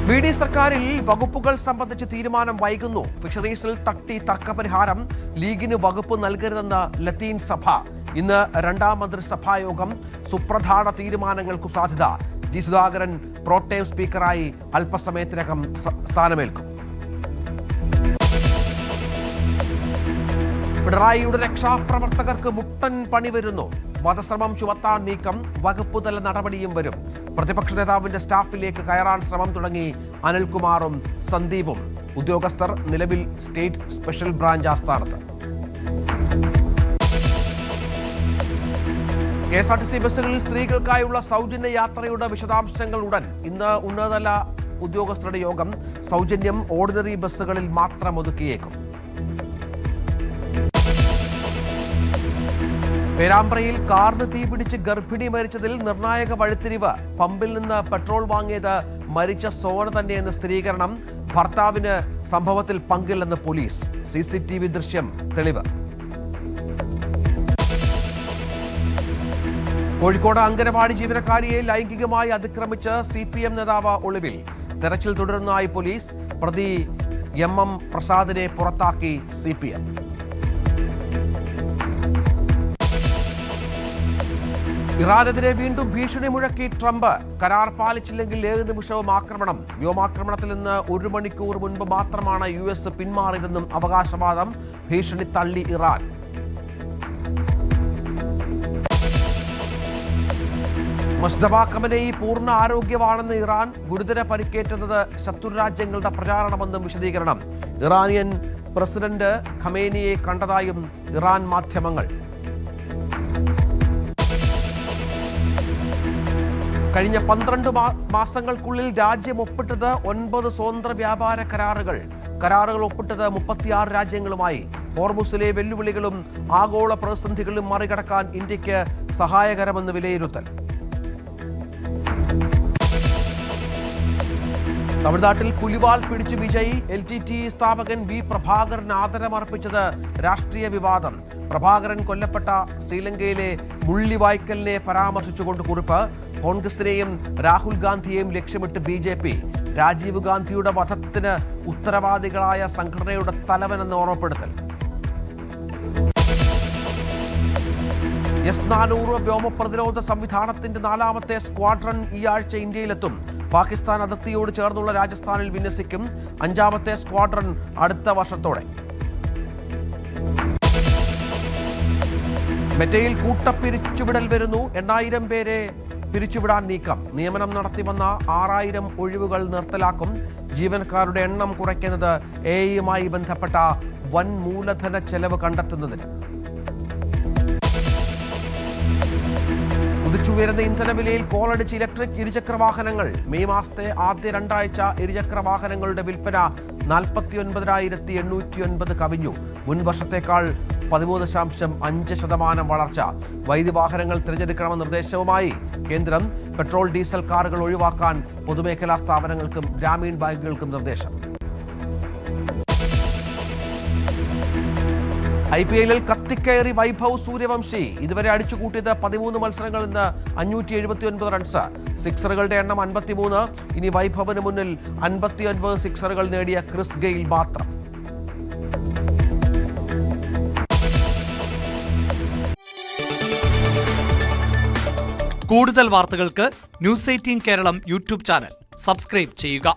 VD സർക്കാരിൽ വകുപ്പുകൾ സംബന്ധിച്ച് തീരുമാനം വൈകുന്നു. ഫിഷറീസിൽ തട്ടി തർക്കപരിഹാരം ലീഗിന് വകുപ്പ് നൽകരുതെന്ന് ലത്തീൻ സഭ. ഇന്ന് രണ്ടാം മന്ത്രിസഭാ യോഗം. സുപ്രധാന തീരുമാനങ്ങൾക്കു സാധ്യത. ജി സുധാകരൻ പ്രോട്ടേം സ്പീക്കറായി അല്പസമയത്തിനകം സ്ഥാനമേൽക്കും. പിണറായിയുടെ രക്ഷാപ്രവർത്തകർക്ക് മുട്ടൻ പണി വരുന്നു. വധശ്രമം ചുമത്താൻ നീക്കം, വകുപ്പുതല നടപടിയും വരും. പ്രതിപക്ഷ നേതാവിന്റെ സ്റ്റാഫിലേക്ക് കയറാൻ ശ്രമം തുടങ്ങി അനിൽകുമാറും സന്ദീപും. ഉദ്യോഗസ്ഥർ നിലവിൽ സ്റ്റേറ്റ് സ്പെഷ്യൽ ബ്രാഞ്ച് ആസ്ഥാനത്ത്. KSRTC ബസ്സുകളിൽ സ്ത്രീകൾക്കായുള്ള സൗജന്യ യാത്രയുടെ വിശദാംശങ്ങൾ ഉടൻ. ഇന്ന് ഉന്നതതല ഉദ്യോഗസ്ഥരുടെ യോഗം. സൗജന്യം ഓർഡിനറി ബസ്സുകളിൽ മാത്രം ഒതുക്കിയേക്കും. പേരാമ്പ്രയിൽ കാറിന് തീപിടിച്ച് ഗർഭിണി മരിച്ചതിൽ നിർണായക വഴിത്തിരിവ്. പമ്പിൽ നിന്ന് പെട്രോൾ വാങ്ങിയത് മരിച്ച സോന തന്നെയെന്ന് സ്ഥിരീകരണം. ഭർത്താവിന് സംഭവത്തിൽ പങ്കില്ലെന്ന് പോലീസ്. CCTV ദൃശ്യം തെളിവ്. കോഴിക്കോട് അങ്കനവാടി ജീവനക്കാരിയെ ലൈംഗികമായി അതിക്രമിച്ച് CPM നേതാവ് ഒളിവിൽ. തെരച്ചിൽ തുടരുന്നതായി പോലീസ്. പ്രതി MM പ്രസാദിനെ പുറത്താക്കി CPM. ഇറാനെതിരെ വീണ്ടും ഭീഷണി മുഴക്കി ട്രംപ്. കരാർ പാലിച്ചില്ലെങ്കിൽ ഏത് നിമിഷവും ആക്രമണം. വ്യോമാക്രമണത്തിൽ നിന്ന് 1 മണിക്കൂർ മുൻപ് മാത്രമാണ് US പിന്മാറിയതെന്നും അവകാശവാദം. ഭീഷണി തള്ളി ഇറാൻ. മുസ്തഫ ഖമനേയി പൂർണ്ണ ആരോഗ്യമാണെന്ന് ഇറാൻ. ഗുരുതര പരിക്കേറ്റുന്നത് ശത്രുരാജ്യങ്ങളുടെ പ്രചാരണമെന്നും വിശദീകരണം. ഇറാനിയൻ പ്രസിഡന്റ് ഖമേനിയെ കണ്ടതായും ഇറാൻ മാധ്യമങ്ങൾ. കഴിഞ്ഞ 12 മാസങ്ങൾക്കുള്ളിൽ രാജ്യം ഒപ്പിട്ടത് 9 സ്വതന്ത്ര വ്യാപാര കരാറുകൾ ഒപ്പിട്ടത് 36 രാജ്യങ്ങളുമായി. ഹോർമുസിലെ വെല്ലുവിളികളും ആഗോള പ്രതിസന്ധികളും മറികടക്കാൻ ഇന്ത്യക്ക് സഹായകരമെന്ന് വിലയിരുത്തൽ. തമിഴ്നാട്ടിൽ പുലിവാൽ പിടിച്ചു വിജയ്. LTTE സ്ഥാപകൻ V പ്രഭാകരൻ ആദരമർപ്പിച്ചത് രാഷ്ട്രീയ വിവാദം. പ്രഭാകരൻ കൊല്ലപ്പെട്ട ശ്രീലങ്കയിലെ മുള്ളിവായ്ക്കലിനെ പരാമർശിച്ചുകൊണ്ട് കുറിപ്പ്. കോൺഗ്രസിനെയും രാഹുൽ ഗാന്ധിയെയും ലക്ഷ്യമിട്ട് BJP. രാജീവ് ഗാന്ധിയുടെ വധത്തിന് ഉത്തരവാദികളായ സംഘടനയുടെ തലവനെന്ന് ഓർമ്മപ്പെടുത്തൽ. S-400 വ്യോമ പ്രതിരോധ സംവിധാനത്തിന്റെ 4ാമത്തെ സ്ക്വാഡ്രൺ ഈ ആഴ്ച ഇന്ത്യയിലെത്തും. പാകിസ്ഥാൻ അതിർത്തിയോട് ചേർന്നുള്ള രാജസ്ഥാനിൽ വിന്യസിക്കും. 5ാമത്തെ സ്ക്വാഡ്രൺ അടുത്ത വർഷത്തോടെ. മെറ്റയിൽ കൂട്ടപ്പിരിച്ചുവിടൽ വരുന്നു. 8000 പേരെ പിരിച്ചുവിടാൻ നീക്കം. നിയമനം നടത്തി വന്ന 6000 ഒഴിവുകൾ നിർത്തലാക്കും. ജീവനക്കാരുടെ എണ്ണം കുറയ്ക്കുന്നത് AI-യുമായി ബന്ധപ്പെട്ട വൻ മൂലധന ചെലവ് കണ്ടെത്തുന്നതിന്. കുതിച്ചുയരുന്ന ഇന്ധനവിലയിൽ കോളടിച്ച് ഇലക്ട്രിക് ഇരുചക്ര വാഹനങ്ങൾ. മെയ് മാസത്തെ ആദ്യ 2 ആഴ്ച ഇരുചക്ര വാഹനങ്ങളുടെ വിൽപ്പന 49,809 കവിഞ്ഞു. മുൻ വർഷത്തേക്കാൾ 13.5% വളർച്ച. വൈദ്യുവാഹനങ്ങൾ തിരഞ്ഞെടുക്കണമെന്ന നിർദ്ദേശവുമായി കേന്ദ്രം. പെട്രോൾ ഡീസൽ കാറുകൾ ഒഴിവാക്കാൻ പൊതുമേഖലാ സ്ഥാപനങ്ങൾക്കും ഗ്രാമീൺ ബാങ്കുകൾക്കും നിർദ്ദേശം. IPL-ൽ കത്തിക്കയറി വൈഭവ് സൂര്യവംശി. ഇതുവരെ അടിച്ചുകൂട്ടിയത് 13 മത്സരങ്ങളിൽ നിന്ന് 579 റൺസ്. സിക്സറുകളുടെ എണ്ണം 53. ഇനി വൈഭവിന് മുന്നിൽ 59 സിക്സറുകൾ നേടിയ ക്രിസ് ഗെയിൽ മാത്രം. കൂടുതൽ വാർത്തകൾക്ക് News 18 കേരളം യൂട്യൂബ് ചാനൽ സബ്സ്ക്രൈബ് ചെയ്യുക.